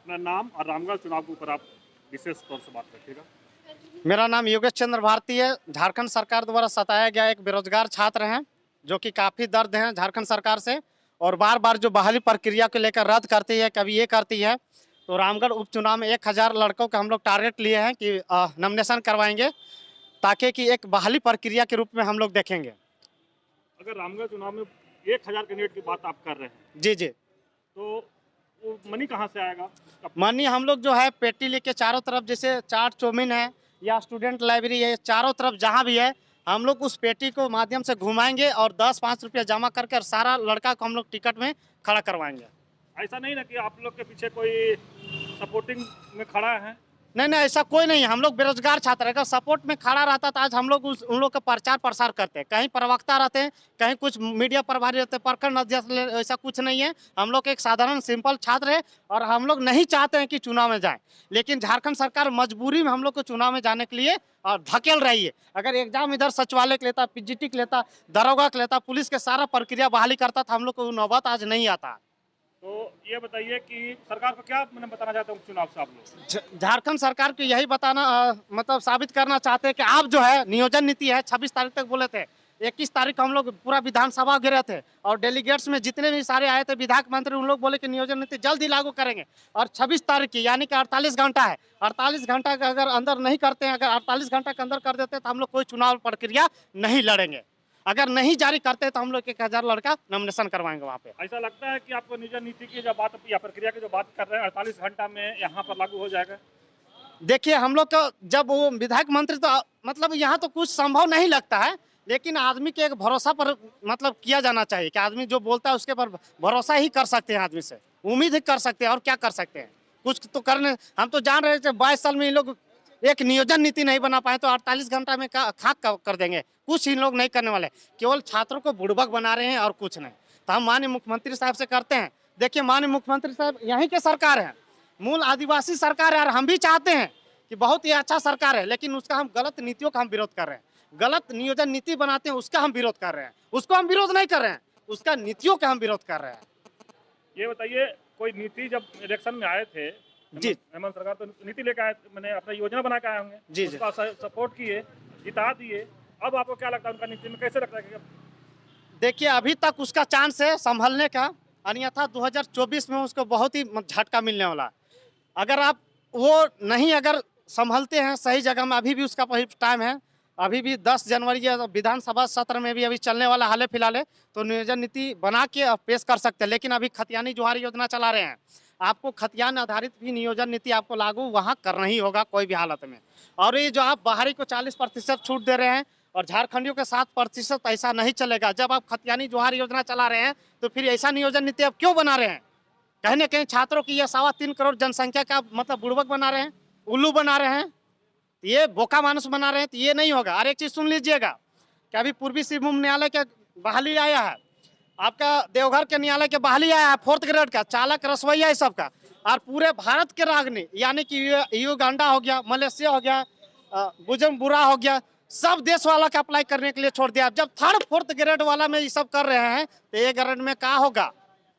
अपना नाम और रामगढ़ चुनाव के ऊपर आप विशेष तौर से बात रखिएगा। मेरा नाम योगेश चंद्र भारती है। झारखंड सरकार द्वारा सताया गया एक बेरोजगार छात्र हैं, जो कि काफ़ी दर्द हैं झारखंड सरकार से, और बार बार जो बहाली प्रक्रिया को लेकर रद्द करती है, कभी ये करती है। तो रामगढ़ उपचुनाव में 1000 लड़कों का हम लोग टारगेट लिए हैं कि नॉमिनेशन करवाएंगे, ताकि कि एक बहाली प्रक्रिया के रूप में हम लोग देखेंगे। अगर रामगढ़ चुनाव में 1000 कैंडिडेट की बात आप कर रहे हैं, जी जी। तो वो मनी कहाँ से आएगा? मनी हम लोग जो है पेटी लेके चारों तरफ, जैसे चाट चौमिन है या स्टूडेंट लाइब्रेरी है, चारों तरफ जहाँ भी है हम लोग उस पेटी को माध्यम से घुमाएंगे और 10-5 रुपया जमा करके और सारा लड़का को हम लोग टिकट में खड़ा करवाएंगे। ऐसा नहीं ना कि आप लोग के पीछे कोई सपोर्टिंग में खड़ा है? नहीं नहीं, ऐसा कोई नहीं है। हम लोग बेरोजगार छात्र है, अगर सपोर्ट में खड़ा रहता तो आज हम लोग उन लोग का प्रचार प्रसार करते हैं। कहीं प्रवक्ता रहते हैं, कहीं कुछ मीडिया प्रभारी रहते हैं, प्रखंड अध्यक्ष, ऐसा कुछ नहीं है। हम लोग एक साधारण सिंपल छात्र है और हम लोग नहीं चाहते हैं कि चुनाव में जाएं, लेकिन झारखंड सरकार मजबूरी में हम लोग को चुनाव में जाने के लिए धकेल रही है। अगर एग्जाम इधर सचिवालय के लेता, पीजीटी के लेता, दरोगा के लेता, पुलिस के सारा प्रक्रिया बहाली करता था, हम लोग को नौबत आज नहीं आता। तो ये बताइए कि सरकार को क्या मैंने बताना चाहता हूँ चुनाव से आप लोग? झारखंड सरकार को यही बताना मतलब साबित करना चाहते हैं कि आप जो है नियोजन नीति है 26 तारीख तक बोले थे, 21 तारीख को हम लोग पूरा विधानसभा घेरे थे और डेलीगेट्स में जितने भी सारे आए थे विधायक मंत्री, उन लोग बोले कि नियोजन नीति जल्द ही लागू करेंगे। और 26 तारीख की यानी कि 48 घंटा है, 48 घंटा का अगर अंदर नहीं करते हैं, अगर 48 घंटा के अंदर कर देते हैं तो हम लोग कोई चुनाव प्रक्रिया नहीं लड़ेंगे। अगर नहीं जारी करते तो हम लोग 1000 लड़का नॉमिनेशन करवाएंगे वहाँ पे। ऐसा लगता है कि आपको नियोजन नीति की जो बात या प्रक्रिया की जो बात कर रहे हैं 48 घंटा में यहाँ पर लागू हो जाएगा? देखिए, हम लोग का जब वो विधायक मंत्री, तो मतलब यहाँ तो कुछ संभव नहीं लगता है, लेकिन आदमी के एक भरोसा पर मतलब किया जाना चाहिए कि आदमी जो बोलता है उसके पर भरोसा ही कर सकते हैं, आदमी से उम्मीद ही कर सकते हैं, और क्या कर सकते हैं। कुछ तो करने, हम तो जान रहे थे 22 साल में ये लोग एक नियोजन नीति नहीं बना पाए, तो 48 घंटा में खाक कर देंगे। कुछ इन लोग नहीं करने वाले, केवल छात्रों को बुड़बक बना रहे हैं और कुछ नहीं। तो हम माननीय मुख्यमंत्री साहब से करते हैं। देखिए, माननीय मुख्यमंत्री साहब यहीं के सरकार है, मूल आदिवासी सरकार है, और हम भी चाहते हैं कि बहुत ही अच्छा सरकार है, लेकिन उसका हम गलत नीतियों का हम विरोध कर रहे हैं। गलत नियोजन नीति बनाते हैं उसका हम विरोध कर रहे हैं, उसको हम विरोध नहीं कर रहे हैं, उसका नीतियों का हम विरोध कर रहे हैं। ये बताइए, कोई नीति जब इलेक्शन में आए थे जी, हेमंत सरकार, तो नीति लेकर आए, मैंने अपना योजना बना के आए होंगे जी, उसका सपोर्ट किए, जिता दिए। अब आपको क्या लगता है उनका नीति में कैसे लगता है कि देखिए अभी तक उसका चांस है संभलने का, अन्यथा 2024 में उसको बहुत ही झटका मिलने वाला है। अगर आप वो नहीं अगर संभलते हैं सही जगह में, अभी भी उसका टाइम है, अभी भी 10 जनवरी या विधानसभा सत्र में भी अभी चलने वाला हाल फिलहाल है, तो नियोजन नीति बना के पेश कर सकते हैं। लेकिन अभी खतियानी जोहार योजना चला रहे हैं, आपको खतियान आधारित भी नियोजन नीति आपको लागू वहाँ करना ही होगा कोई भी हालत में। और ये जो आप बाहरी को 40% छूट दे रहे हैं और झारखंडियों के 7%, ऐसा नहीं चलेगा। जब आप खतियानी जोहार योजना चला रहे हैं तो फिर ऐसा नियोजन नीति आप क्यों बना रहे हैं? कहीं ना कहीं छात्रों की यह 3.25 करोड़ जनसंख्या का मतलब बुड़बक बना रहे हैं, उल्लू बना रहे हैं, ये बोका मानुस बना रहे हैं, तो ये नहीं होगा। और एक चीज़ सुन लीजिएगा कि अभी पूर्वी सिंहभूम न्यायालय का बहाली आया है, आपका देवघर के न्यायालय के बहाली आया है 4th ग्रेड का, चालक रसवैया ये सब का, और पूरे भारत के रागनी यानी कि युगांडा हो गया, मलेशिया हो गया, बुजुम्बुरा हो गया, सब देश वाला का अप्लाई करने के लिए छोड़ दिया। जब 3rd 4th ग्रेड वाला में ये सब कर रहे हैं तो ए ग्रेड में क्या होगा?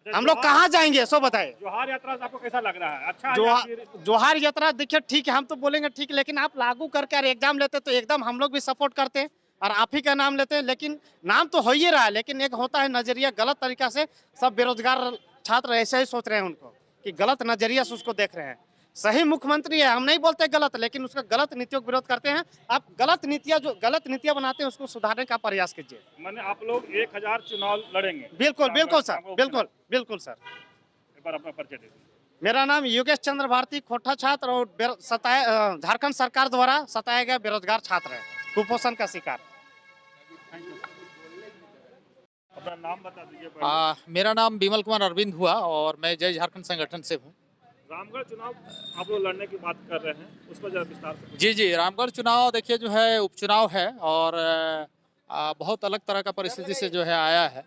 हम लोग कहाँ जाएंगे? सो बताइए। जोहार यात्रा से आपको कैसा लग रहा है? अच्छा जोहार यात्रा देखिए ठीक है, हम तो बोलेंगे ठीक, लेकिन आप लागू करके और एग्जाम लेते तो एकदम हम लोग भी सपोर्ट करते हैं और आप ही का नाम लेते हैं। लेकिन नाम तो हो ही रहा है, लेकिन एक होता है नजरिया गलत तरीका से। सब बेरोजगार छात्र ऐसे ही सोच रहे हैं उनको कि गलत नजरिया से उसको देख रहे हैं। सही मुख्यमंत्री है, हम नहीं बोलते गलत, लेकिन उसका गलत नीतियों का विरोध करते हैं। आप गलत नीतियां बनाते हैं उसको सुधारने का प्रयास कीजिए। मैंने आप लोग 1000 चुनाव लड़ेंगे? बिल्कुल बिल्कुल सर, बिल्कुल बिल्कुल सर। एक बार अपना परिचय दे दीजिए। मेरा नाम योगेश चंद्र भारती, खोटा छात्र और झारखंड सरकार द्वारा सताया गया बेरोजगार छात्र है, कुपोषण का शिकार। अपना नाम बता दीजिए। मेरा नाम विमल कुमार अरविंद हुआ और मैं जय झारखंड संगठन से हूँ। रामगढ़ चुनाव आप लोग लड़ने की बात कर रहे हैं, उस पर जरा विस्तार से। जी जी, रामगढ़ चुनाव देखिए जो है उपचुनाव है और बहुत अलग तरह का परिस्थिति से जो है आया है।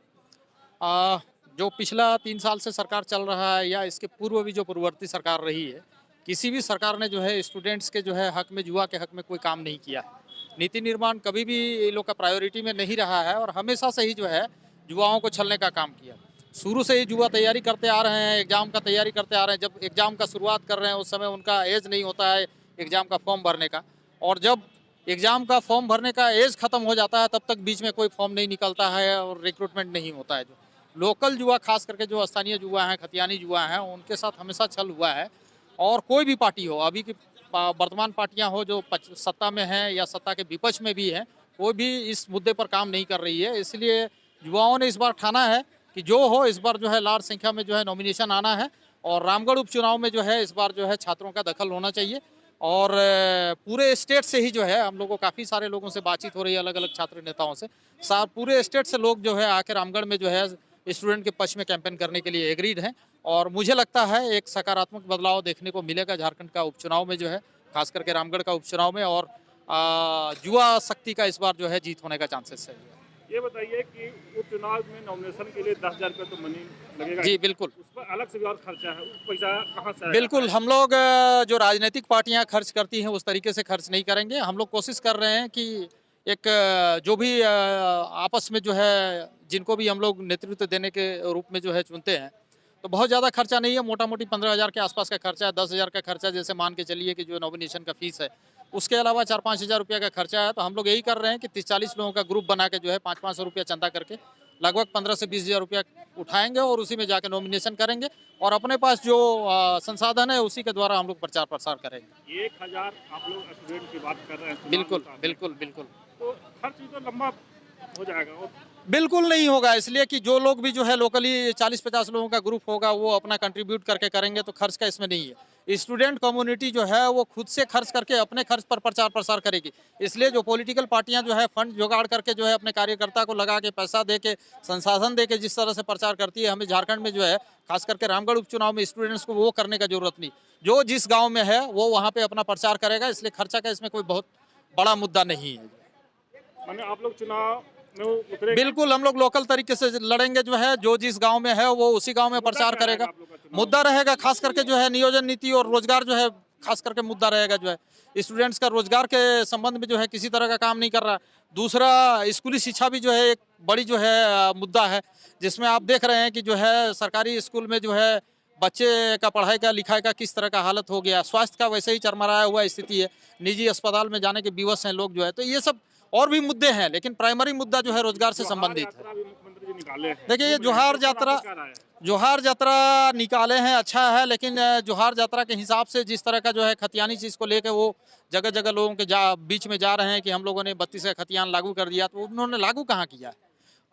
जो पिछला 3 साल से सरकार चल रहा है या इसके पूर्व भी जो पूर्ववर्ती सरकार रही है, किसी भी सरकार ने जो है स्टूडेंट्स के जो है हक में, युवा के हक में कोई काम नहीं किया है। नीति निर्माण कभी भी ये लोग का प्रायोरिटी में नहीं रहा है और हमेशा से ही जो है युवाओं को छलने का काम किया। शुरू से ही युवा तैयारी करते आ रहे हैं, एग्ज़ाम का तैयारी करते आ रहे हैं। जब एग्ज़ाम का शुरुआत कर रहे हैं उस समय उनका एज नहीं होता है एग्ज़ाम का फॉर्म भरने का, और जब एग्ज़ाम का फॉर्म भरने का एज ख़त्म हो जाता है तब तक बीच में कोई फॉर्म नहीं निकलता है और रिक्रूटमेंट नहीं होता है। जो लोकल युवा, खास करके जो स्थानीय युवा हैं, खतियानी युवा हैं, उनके साथ हमेशा छल हुआ है। और कोई भी पार्टी हो, अभी की वर्तमान पार्टियां हो जो सत्ता में हैं या सत्ता के विपक्ष में भी हैं, कोई भी इस मुद्दे पर काम नहीं कर रही है। इसलिए युवाओं ने इस बार ठाना है कि जो हो इस बार जो है लार्ज संख्या में जो है नॉमिनेशन आना है, और रामगढ़ उपचुनाव में जो है इस बार जो है छात्रों का दखल होना चाहिए। और पूरे स्टेट से ही जो है हम लोगों को काफ़ी सारे लोगों से बातचीत हो रही है, अलग अलग छात्र नेताओं से। पूरे स्टेट से लोग जो है आके रामगढ़ में जो है स्टूडेंट के पक्ष में कैंपेन करने के लिए एग्रीड हैं, और मुझे लगता है एक सकारात्मक बदलाव देखने को मिलेगा झारखंड का उपचुनाव में जो है, खास करके रामगढ़ का उपचुनाव में। और युवा शक्ति का इस बार जो है जीत होने का चांसेस है। ये बताइए कि उपचुनाव में नॉमिनेशन के लिए 10,000 रुपये तो मनी लगेगा जी बिल्कुल, उस पर अलग से भी और खर्चा है, पैसा कहाँ से आएगा? बिल्कुल। हम लोग जो राजनीतिक पार्टियां खर्च करती हैं उस तरीके से खर्च नहीं करेंगे। हम लोग कोशिश कर रहे हैं कि एक जो भी आपस में जो है जिनको भी हम लोग नेतृत्व देने के रूप में जो है चुनते हैं, तो बहुत ज़्यादा खर्चा नहीं है, मोटा मोटी 15,000 के आसपास का खर्चा है। 10,000 का खर्चा जैसे मान के चलिए कि जो नॉमिनेशन का फीस है, उसके अलावा 4-5 हज़ार रुपये का खर्चा है। तो हम लोग यही कर रहे हैं कि 30-40 लोगों का ग्रुप बना के जो है 500-500 रुपया चंदा करके लगभग 15 से 20 हज़ार रुपया उठाएंगे और उसी में जाके नॉमिनेशन करेंगे, और अपने पास जो संसाधन है उसी के द्वारा हम लोग प्रचार प्रसार करेंगे। 1,000 आप लोग स्टूडेंट की बात कर रहे हैं, बिल्कुल बिल्कुल बिल्कुल। तो खर्च भी तो लंबा हो जाएगा। और बिल्कुल नहीं होगा, इसलिए कि जो लोग भी जो है लोकली 40-50 लोगों का ग्रुप होगा वो अपना कंट्रीब्यूट करके करेंगे, तो खर्च का इसमें नहीं है। स्टूडेंट कम्युनिटी जो है वो खुद से खर्च करके अपने खर्च पर प्रचार प्रसार करेगी। इसलिए जो पॉलिटिकल पार्टियां जो है फंड जुगाड़ करके जो है अपने कार्यकर्ता को लगा के पैसा दे के संसाधन दे के जिस तरह से प्रचार करती है, हमें झारखंड में जो है खास करके रामगढ़ उपचुनाव में स्टूडेंट्स को वो करने का जरूरत नहीं। जो जिस गाँव में है वो वहाँ पे अपना प्रचार करेगा, इसलिए खर्चा का इसमें कोई बहुत बड़ा मुद्दा नहीं है। माने आप लोग चुनाव में उतरेंगे? बिल्कुल, हम लोग लोकल तरीके से लड़ेंगे। जो है जो जिस गांव में है वो उसी गांव में प्रचार करेगा। मुद्दा रहेगा खास करके जो है नियोजन नीति और रोजगार जो है खास करके मुद्दा रहेगा। जो है स्टूडेंट्स का रोजगार के संबंध में जो है किसी तरह का काम नहीं कर रहा। दूसरा, स्कूली शिक्षा भी जो है एक बड़ी जो है मुद्दा है, जिसमें आप देख रहे हैं कि जो है सरकारी स्कूल में जो है बच्चे का पढ़ाई का लिखाई का किस तरह का हालत हो गया। स्वास्थ्य का वैसे ही चरमराया हुआ स्थिति है, निजी अस्पताल में जाने के विवश हैं लोग जो है। तो ये सब और भी मुद्दे हैं, लेकिन प्राइमरी मुद्दा जो है रोजगार से संबंधित है। मुख्यमंत्री जी निकाले हैं। देखिए ये जोहार यात्रा निकाले हैं, अच्छा है, लेकिन जोहार यात्रा के हिसाब से जिस तरह का जो है खतियानी चीज़ को लेकर वो जगह जगह लोगों के बीच में जा रहे हैं कि हम लोगों ने 32 का खतियान लागू कर दिया, तो उन्होंने लागू कहाँ किया है?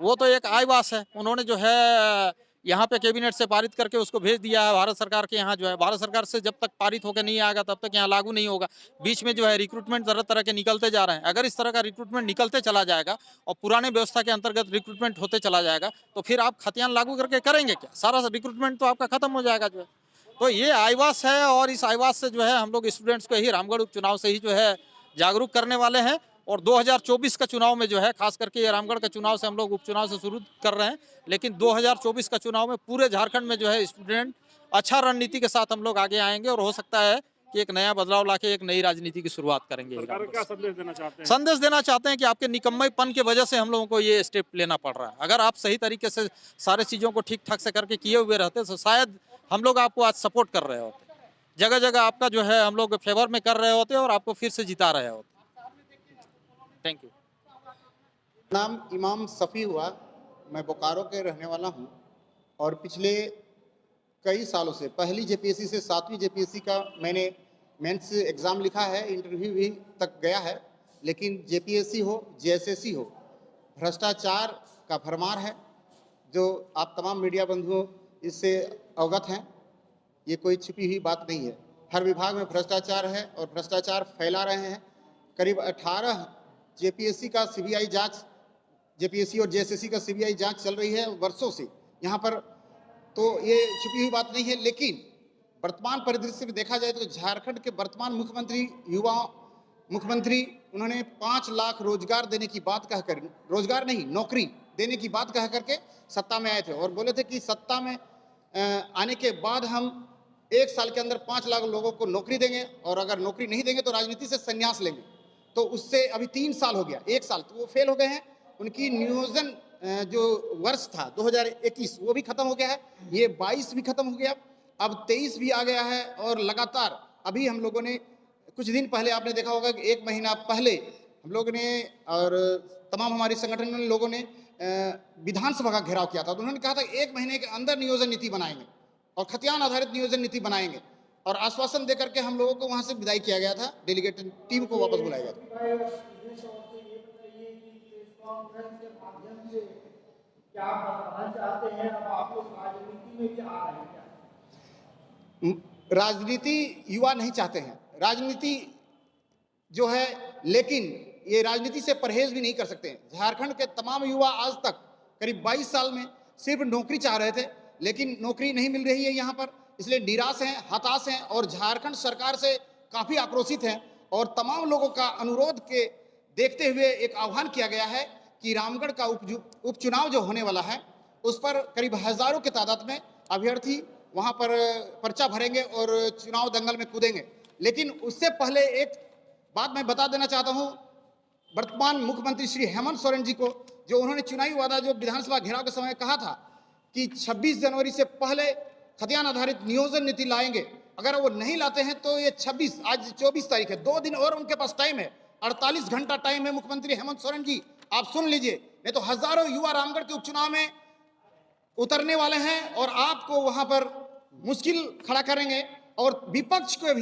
वो तो एक आईवास है। उन्होंने जो है यहाँ पे कैबिनेट से पारित करके उसको भेज दिया है भारत सरकार के यहाँ। जो है भारत सरकार से जब तक पारित होकर नहीं आएगा तब तक यहाँ लागू नहीं होगा। बीच में जो है रिक्रूटमेंट तरह तरह के निकलते जा रहे हैं। अगर इस तरह का रिक्रूटमेंट निकलते चला जाएगा और पुराने व्यवस्था के अंतर्गत रिक्रूटमेंट होते चला जाएगा, तो फिर आप खतियान लागू करके करेंगे क्या? सारा रिक्रूटमेंट तो आपका खत्म हो जाएगा। जो है तो ये आईवास है, और इस आईवास से जो है हम लोग स्टूडेंट्स को ही रामगढ़ उपचुनाव से ही जो है जागरूक करने वाले हैं। और 2024 का चुनाव में जो है खास करके ये रामगढ़ का चुनाव से हम लोग उपचुनाव से शुरू कर रहे हैं, लेकिन 2024 का चुनाव में पूरे झारखंड में जो है स्टूडेंट अच्छा रणनीति के साथ हम लोग आगे आएंगे, और हो सकता है कि एक नया बदलाव लाके एक नई राजनीति की शुरुआत करेंगे। सरकार क्या संदेश देना चाहते हैं? संदेश देना चाहते हैं कि आपके निकम्मेपन की वजह से हम लोगों को ये स्टेप लेना पड़ रहा है। अगर आप सही तरीके से सारे चीज़ों को ठीक ठाक से करके किए हुए रहते तो शायद हम लोग आपको आज सपोर्ट कर रहे होते, जगह जगह आपका जो है हम लोग फेवर में कर रहे होते और आपको फिर से जिता रहे होते। Thank you. नाम इमाम सफ़ी हुआ, मैं बोकारो के रहने वाला हूं, और पिछले कई सालों से पहली जेपीएससी से 7वीं जेपीएससी का मैंने मेंस एग्ज़ाम लिखा है, इंटरव्यू भी तक गया है, लेकिन जेपीएससी हो जेएसएससी हो, भ्रष्टाचार का भरमार है, जो आप तमाम मीडिया बंधुओं इससे अवगत हैं। ये कोई छिपी हुई बात नहीं है। हर विभाग में भ्रष्टाचार है और भ्रष्टाचार फैला रहे हैं। करीब 18 जेपीएससी का सीबीआई जांच, जेपीएससी और जेएसएससी का सीबीआई जांच चल रही है वर्षों से यहाँ पर, तो ये छुपी हुई बात नहीं है। लेकिन वर्तमान परिदृश्य में देखा जाए तो झारखंड के वर्तमान मुख्यमंत्री, युवा मुख्यमंत्री, उन्होंने 5 लाख रोजगार देने की बात कहकर, रोजगार नहीं नौकरी देने की बात कह करके सत्ता में आए थे, और बोले थे कि सत्ता में आने के बाद हम 1 साल के अंदर 5 लाख लोगों को नौकरी देंगे, और अगर नौकरी नहीं देंगे तो राजनीति से संन्यास लेंगे। तो उससे अभी 3 साल हो गया, 1 साल तो वो फेल हो गए हैं। उनकी नियोजन जो वर्ष था 2021 वो भी खत्म हो गया है, ये 22 भी खत्म हो गया, अब 23 भी आ गया है। और लगातार अभी हम लोगों ने कुछ दिन पहले आपने देखा होगा कि 1 महीना पहले हम लोगों ने और तमाम हमारे संगठन के लोगों ने विधानसभा का घेराव किया था। तो उन्होंने कहा था 1 महीने के अंदर नियोजन नीति बनाएंगे और खतियान आधारित नियोजन नीति बनाएंगे, और आश्वासन देकर के हम लोगों को वहां से विदाई किया गया था, डेलीगेट टीम को वापस बुलाया गया था। राजनीति युवा नहीं चाहते हैं, राजनीति जो है, लेकिन ये राजनीति से परहेज भी नहीं कर सकते हैं। झारखंड के तमाम युवा आज तक करीब 22 साल में सिर्फ नौकरी चाह रहे थे, लेकिन नौकरी नहीं मिल रही है यहाँ पर, इसलिए निराश हैं, हताश हैं और झारखंड सरकार से काफ़ी आक्रोशित हैं। और तमाम लोगों का अनुरोध के देखते हुए एक आह्वान किया गया है कि रामगढ़ का उपचुनाव जो होने वाला है उस पर करीब हजारों की तादाद में अभ्यर्थी वहाँ पर पर्चा भरेंगे और चुनाव दंगल में कूदेंगे। लेकिन उससे पहले एक बात मैं बता देना चाहता हूँ वर्तमान मुख्यमंत्री श्री हेमंत सोरेन जी को, जो उन्होंने चुनावी वादा जो विधानसभा घेराव के समय कहा था कि 26 जनवरी से पहले खतियान आधारित नियोजन नीति लाएंगे। अगर वो नहीं लाते हैं तो ये 26, आज 24 तारीख है, 2 दिन और उनके पास टाइम है, 48 घंटा टाइम है मुख्यमंत्री हेमंत सोरेन जी, आप सुन लीजिए, नहीं तो हजारों युवा रामगढ़ के उपचुनाव में उतरने वाले हैं और आपको वहां पर मुश्किल खड़ा करेंगे। और विपक्ष के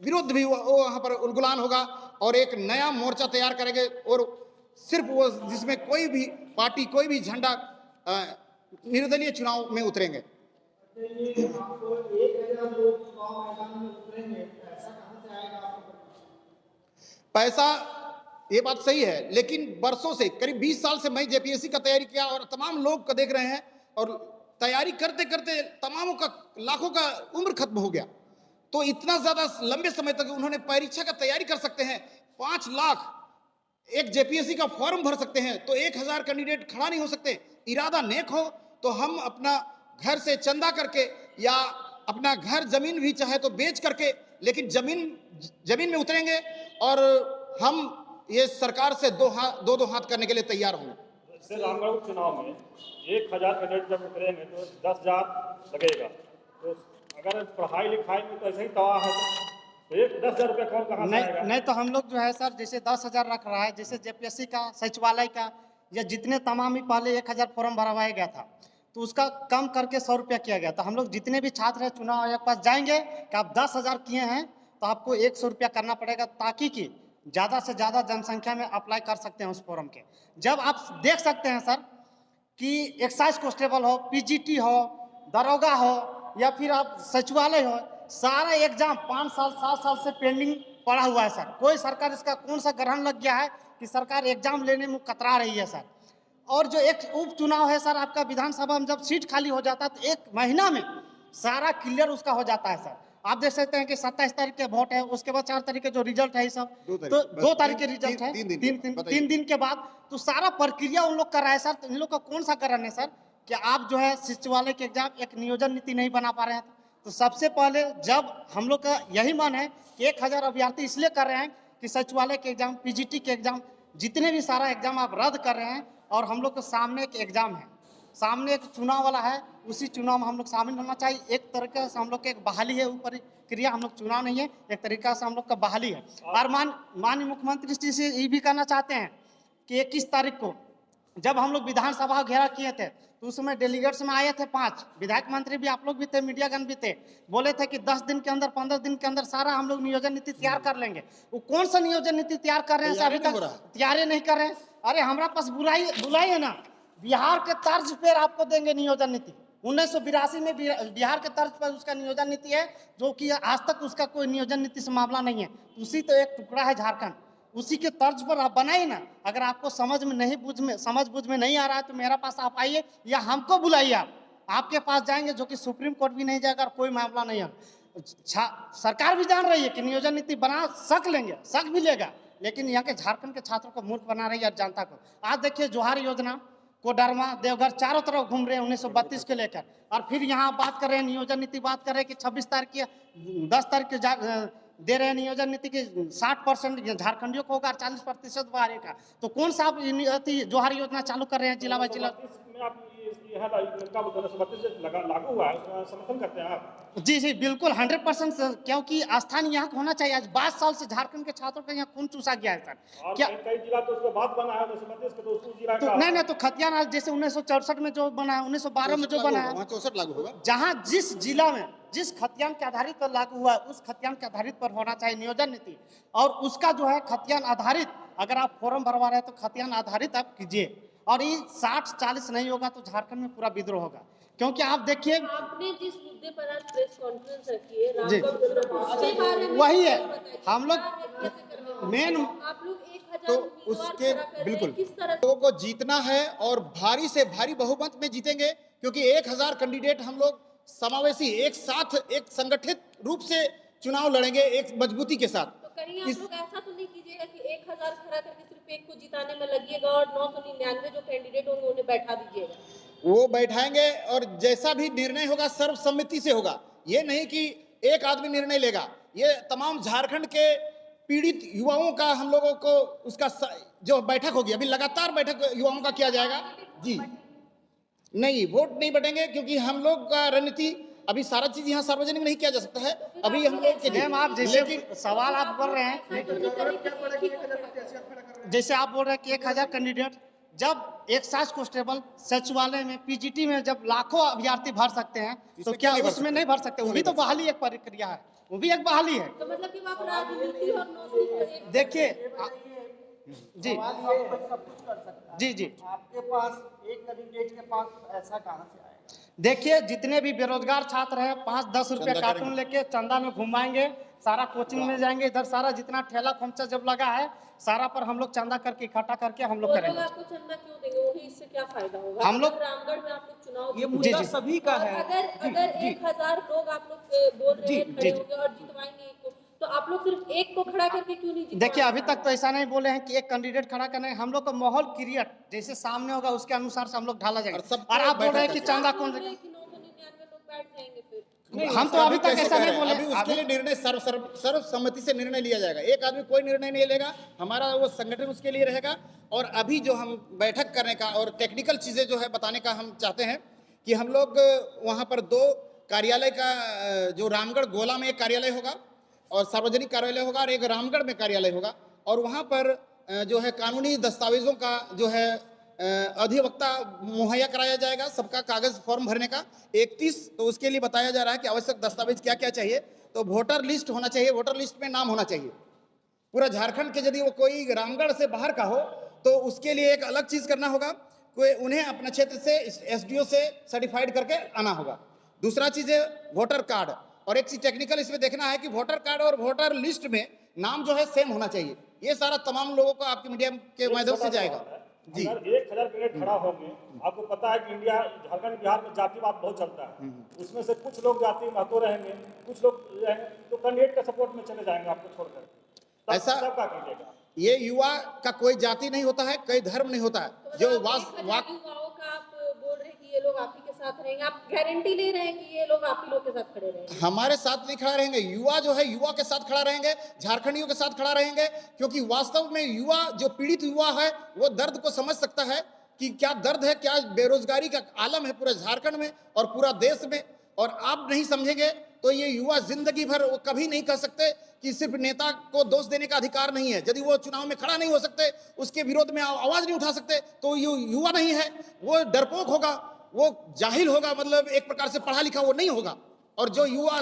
विरुद्ध भी वो वहां पर उलगुलान होगा और एक नया मोर्चा तैयार करेंगे, और सिर्फ वो जिसमें कोई भी पार्टी, कोई भी झंडा निर्दलीय चुनाव में उतरेंगे। पैसा, ये बात सही है, लेकिन बरसों से करीब 20 साल से मैं जेपीएससी का तैयारी किया और तमाम लोग को देख रहे हैं, और तैयारी करते करते तमामों का, लाखों का उम्र खत्म हो गया। तो इतना ज्यादा लंबे समय तक उन्होंने परीक्षा का तैयारी कर सकते हैं, 5 लाख एक जेपीएससी का फॉर्म भर सकते हैं, तो 1000 कैंडिडेट खड़ा नहीं हो सकते। इरादा नेक हो तो हम अपना घर से चंदा करके या अपना घर जमीन भी चाहे तो बेच करके, लेकिन जमीन में उतरेंगे और हम ये सरकार से दो हाथ करने के लिए तैयार होंगे। इससे रामगढ़ चुनाव में 1000 कैंडिडेट जब उतरेंगे तो 10,000 लगेगा, तो अगर पढ़ाई लिखाई में तो ऐसे ही तबाह है तो 10,000 रुपये कौन कहाँ से आएगा? नहीं तो हम लोग जो है सर, जैसे 10,000 रख रहा है, जैसे जेपीएससी का, सचिवालय का, या जितने तमाम ही पहले 1000 फॉर्म भरवाया गया था, तो उसका कम करके 100 रुपया किया गया। तो हम लोग जितने भी छात्र हैं चुनाव आयोग के पास जाएंगे कि आप 10,000 किए हैं तो आपको 100 रुपया करना पड़ेगा, ताकि कि ज़्यादा से ज़्यादा जनसंख्या में अप्लाई कर सकते हैं उस फॉर्म के। जब आप देख सकते हैं सर कि एक्साइज कांस्टेबल हो, पीजीटी हो, दरोगा हो, या फिर आप सचिवालय हो, सारा एग्जाम 5 साल 7 साल से पेंडिंग पड़ा हुआ है सर। कोई सरकार, इसका कौन सा ग्रहण लग गया है कि सरकार एग्जाम लेने में कतरा रही है सर। और जो एक उपचुनाव है सर, आपका विधानसभा में जब सीट खाली हो जाता है तो 1 महीना में सारा क्लियर उसका हो जाता है सर। आप देख सकते हैं कि 27 तारीख के वोट है, उसके बाद 4 तारीख के जो रिजल्ट है, सब तो 2 तारीख के रिजल्ट है, 3 दिन के बाद तो सारा प्रक्रिया उन लोग कर रहा है सर। तो इन लोग का कौन सा कारण है सर कि आप जो है सचिवालय के एग्जाम एक नियोजन नीति नहीं बना पा रहे हैं? तो सबसे पहले जब हम लोग का यही मन है कि 1000 अभ्यर्थी इसलिए कर रहे हैं कि सचिवालय के एग्जाम, पीजीटी के एग्जाम, जितने भी सारा एग्जाम आप रद्द कर रहे हैं, और हम लोग के सामने एक एग्जाम है, सामने एक चुनाव वाला है, उसी चुनाव में हम लोग शामिल होना चाहिए। एक तरीके से हम लोग की एक बहाली है, ऊपर क्रिया, हम लोग चुनाव नहीं है, एक तरीका से हम लोग का बहाली है। और माननीय मुख्यमंत्री जी से ये भी कहना चाहते हैं कि 21 तारीख को जब हम लोग विधानसभा घेरा किए थे तो उस समय डेलीगेट्स में आए थे 5 विधायक मंत्री भी, आप लोग भी थे, मीडियागण भी थे, बोले थे कि 10 दिन के अंदर, 15 दिन के अंदर सारा हम लोग नियोजन नीति तैयार कर लेंगे। वो कौन सा नियोजन नीति तैयार कर रहे हैं? अभी तक तैयार नहीं कर रहे हैं। अरे हमारा पास बुलाइए ना, बिहार के तर्ज पर आपको देंगे नियोजन नीति। 1982 में बिहार के तर्ज पर उसका नियोजन नीति है, जो कि आज तक उसका कोई नियोजन नीति से मामला नहीं है। उसी तो एक टुकड़ा है झारखंड, उसी के तर्ज पर आप बनाइए ना। अगर आपको समझ बुझ में नहीं आ रहा है तो मेरे पास आप आइए या हमको बुलाइए, आपके पास जाएंगे, जो कि सुप्रीम कोर्ट भी नहीं जाएगा, कोई मामला नहीं है। सरकार भी जान रही है कि नियोजन नीति बना सक भी लेगा, लेकिन यहाँ के झारखंड के छात्रों को मूर्ख बना रही है जनता को। आज देखिए जोहार योजना, कोडरमा, देवघर, चारों तरफ घूम रहे हैं 1932 के लेकर, और फिर यहाँ बात कर रहे हैं नियोजन नीति, बात कर रहे हैं कि 26 तारीख की 10 तारीख के दे रहे हैं नियोजन नीति की 60% झारखंडियों को होगा, 40% बाहर का। तो कौन सा आप जोहार योजना चालू कर रहे हैं जिला बाई जिला? में आप ये है इनका 232 लागू हुआ है, उसका समर्थन करते हैं आप? जी जी बिल्कुल 100%, क्योंकि स्थान यहाँ होना चाहिए। आज 22 साल से झारखंड के छात्रों का यहाँ खून चूसा गया है सर। और क्या कई जिला तो उसके बाद बना है 232 के, तो उसको जिला तो का नहीं नहीं, तो खतियान आज जैसे 1964 में जो बना है, 1912 में जो बना है, वहाँ 64 लागू होगा। जहाँ जिस जिला में जिस खतियान के आधारित पर लागू हुआ है, उस खतियान के आधारित पर होना चाहिए नियोजन नीति। और उसका जो है खतियान आधारित, अगर आप फॉर्म भरवा रहे हैं तो खतियान आधारित आप कीजिए। और ये 60-40 नहीं होगा तो झारखंड में पूरा विद्रोह होगा। क्योंकि आप देखिए, आपने जिस मुद्दे पर आज प्रेस कॉन्फ्रेंस रखी है, जी, उसके बारे में वही है बताइए, हम लोग कैसे करने वाले? मेन। आप लोग 1000 तो उम्मीदवार उसके खड़ा कर रहे हैं, बिल्कुल किस तरह लोगों को जीतना है और भारी से भारी बहुमत में जीतेंगे, क्योंकि 1000 कैंडिडेट हम लोग समावेशी एक साथ एक संगठित रूप से चुनाव लड़ेंगे एक मजबूती के साथ। तो कहीं आप लोग ऐसा तो नहीं कीजिएगा कि 1000 खड़ा करके सिर्फ एक को जिताने में लगिएगा और 999 जो कैंडिडेट होंगे उन्हें बैठा दीजिएगा? वो बैठाएंगे और जैसा भी निर्णय होगा सर्वसम्मति से होगा। ये नहीं कि एक आदमी निर्णय लेगा। ये तमाम झारखंड के पीड़ित युवाओं का हम लोगों को उसका जो बैठक होगी, अभी लगातार बैठक युवाओं का किया जाएगा। जी नहीं, वोट नहीं बटेंगे, क्योंकि हम लोग का रणनीति अभी सारा चीज यहाँ सार्वजनिक नहीं किया जा सकता है अभी हम लोग के लिए। मैम आप जैसे सवाल आप बोल रहे हैं, जैसे आप बोल रहे हैं कि 1000 कैंडिडेट, जब एक सास कांस्टेबल सचिवालय में पीजीटी में जब लाखों अभ्यर्थी भर सकते हैं, तो क्या उसमें नहीं भर सकते? वो भी तो बहाली एक प्रक्रिया है, वो भी एक बहाली है। तो मतलब कि आप राजनीति और नौकरी को एक देखिए जी जी जी, आपके पास एक कैंडिडेट के पास ऐसा कहां से आएगा? देखिए जितने भी बेरोजगार छात्र हैं 5-10 रुपए चंदा कार्टून करेंगे। लेके चंदा में घुमाएंगे, सारा कोचिंग में जाएंगे, इधर सारा जितना ठेला खोमचा जब लगा है सारा पर हम लोग चंदा करके इकट्ठा करके हम लोग वो लोग करेंगे। आपको चंदा क्यों देंगे? उन्हें इससे क्या फायदा होगा? हम लोग- अगर रामगढ़ में आप लोग चुनाव ये जीते- मुद्दा जी। सभी का और है। अगर 1000 लोग आप लोग बोल रहे हैं खड़े जी। होंगे और जितवाएंगे एक को, तो आप लोग सिर्फ एक को खड़ा करके क्यों नहीं जितवाएंगे? देखिए अभी तक तो ऐसा नहीं बोले हैं कि एक कैंडिडेट खड़ा करना है, हम लोग का माहौल क्रिएट जैसे सामने होगा उसके अनुसार से हम लोग ढाला जाएगा। और सबको और आप बोल रहे हैं कि बैठा चंदा आप कौन बोल रहे हैं कि 999 लोग बैठ जाएंगे फिर। हम तो अभी तक कैसे ऐसा कह नहीं रहे हैं? बोले। अभी उसके लिए निर्णय सर्वसम्मति से निर्णय लिया जाएगा। एक आदमी कोई निर्णय नहीं लेगा, हमारा वो संगठन उसके लिए रहेगा। और अभी जो हम बैठक करने का और टेक्निकल चीज़ें जो है बताने का हम चाहते हैं कि हम लोग वहाँ पर 2 कार्यालय का, जो रामगढ़ गोला में एक कार्यालय होगा और सार्वजनिक कार्यालय होगा, और एक रामगढ़ में कार्यालय होगा। और वहाँ पर जो है कानूनी दस्तावेजों का जो है अधिवक्ता मुहैया कराया जाएगा, सबका कागज फॉर्म भरने का 31। तो उसके लिए बताया जा रहा है कि आवश्यक दस्तावेज क्या क्या चाहिए। तो वोटर लिस्ट होना चाहिए, वोटर लिस्ट में नाम होना चाहिए पूरा झारखंड के। यदि वो कोई रामगढ़ से बाहर का हो तो उसके लिए एक अलग चीज़ करना होगा, कोई उन्हें अपने क्षेत्र से SDO से सर्टिफाइड करके आना होगा। दूसरा चीज़ है वोटर कार्ड। और एक चीज़ टेक्निकल इसमें देखना है कि वोटर कार्ड और वोटर लिस्ट में नाम जो है सेम होना चाहिए। ये सारा तमाम लोगों को आपके मीडिया के माध्यम से जाएगा। जी अगर 1000 कैंडिडेट खड़ा होंगे, आपको पता है कि इंडिया झारखंड बिहार में जातिवाद बहुत चलता है, उसमें से कुछ लोग जाति महत्व रहेंगे, कुछ लोग रहेंगे तो कैंडिडेट के सपोर्ट में चले जाएंगे आपको छोड़कर। तब ऐसा- तब क्या कीजिएगा? ये युवा का कोई जाति नहीं होता है, कोई धर्म नहीं होता है। तो जो मतलब वास 1000 वाक युवाओं का आप बोल रहे हैं कि ये लोग आप ही के साथ रहेंगे, आप गारंटी ले रहे हैं कि ये लोग आप ही लोग के साथ खड़े रहेंगे? हमारे साथ नहीं खड़ा रहेंगे, युवा जो है युवा के साथ खड़ा रहेंगे, झारखंडियों के साथ खड़ा रहेंगे। क्योंकि वास्तव में युवा, जो पीड़ित युवा है, वो दर्द को समझ सकता है कि क्या दर्द है, क्या बेरोजगारी का आलम है पूरे झारखंड में और पूरा देश में। और आप नहीं समझेंगे तो ये युवा जिंदगी भर वो कभी नहीं कह सकते कि सिर्फ नेता को दोष देने का अधिकार नहीं है। यदि वो चुनाव में खड़ा नहीं हो सकते, उसके विरोध में आवाज नहीं उठा सकते, तो ये युवा नहीं है, वो डरपोक होगा, वो जाहिल होगा, मतलब एक प्रकार से पढ़ा लिखा वो नहीं होगा। और जो युवा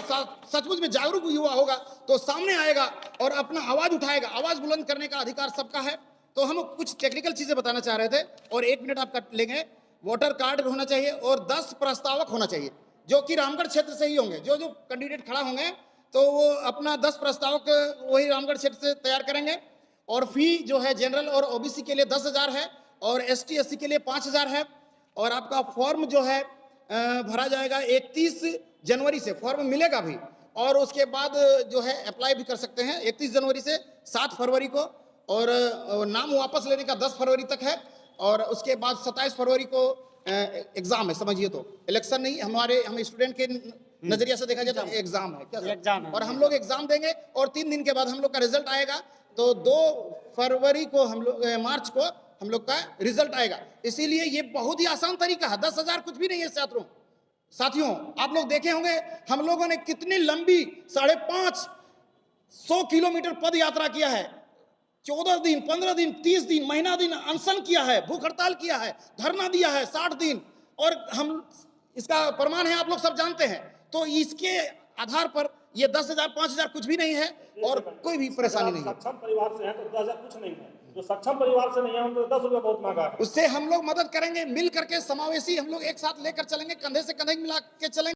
सचमुच में जागरूक युवा होगा तो सामने आएगा और अपना आवाज उठाएगा। आवाज बुलंद करने का अधिकार सबका है। तो हम कुछ टेक्निकल चीजें बताना चाह रहे थे और 1 मिनट आप कट लेंगे। वोटर कार्ड होना चाहिए और 10 प्रस्तावक होना चाहिए, जो कि रामगढ़ क्षेत्र से ही होंगे। जो जो कैंडिडेट खड़ा होंगे तो वो अपना 10 प्रस्तावक वही रामगढ़ क्षेत्र से तैयार करेंगे। और फी जो है जनरल और OBC के लिए 10,000 है और ST SC के लिए 5,000 है। और आपका फॉर्म जो है भरा जाएगा 31 जनवरी से, फॉर्म मिलेगा भी। और उसके बाद जो है अप्लाई भी कर सकते हैं 31 जनवरी से 7 फरवरी को। और नाम वापस लेने का 10 फरवरी तक है। और उसके बाद 27 फरवरी को एग्ज़ाम है। समझिए तो इलेक्शन नहीं, हम स्टूडेंट के नजरिया से देखा जाए तो एग्जाम है क्या सर? एग्जाम है। और हम लोग एग्जाम देंगे और 3 दिन के बाद हम लोग का रिजल्ट आएगा। तो 2 फरवरी को हम लोग मार्च को हम लोग का रिजल्ट आएगा। इसीलिए ये बहुत ही आसान तरीका है, 10,000 कुछ भी नहीं है छात्रों। साथियों, आप लोग देखे होंगे हम लोगों ने कितनी लंबी 550 किलोमीटर पद यात्रा किया है। 14 दिन, 15 दिन, 30 दिन, महीना दिन अनशन किया है, भूख हड़ताल किया है, धरना दिया है 60 दिन। और हम इसका प्रमाण है, आप लोग सब जानते हैं। तो इसके आधार पर ये 10,000 5,000 कुछ भी नहीं है और कोई भी परेशानी नहीं है। सक्षम परिवार से है तो 10,000 कुछ नहीं है। जो सक्षम परिवार से नहीं है उनको 10 रुपये बहुत महंगा है। उससे हम लोग मदद करेंगे, मिल करके समावेशी हम लोग एक साथ लेकर चलेंगे, कंधे से कंधे मिला के चलेंगे।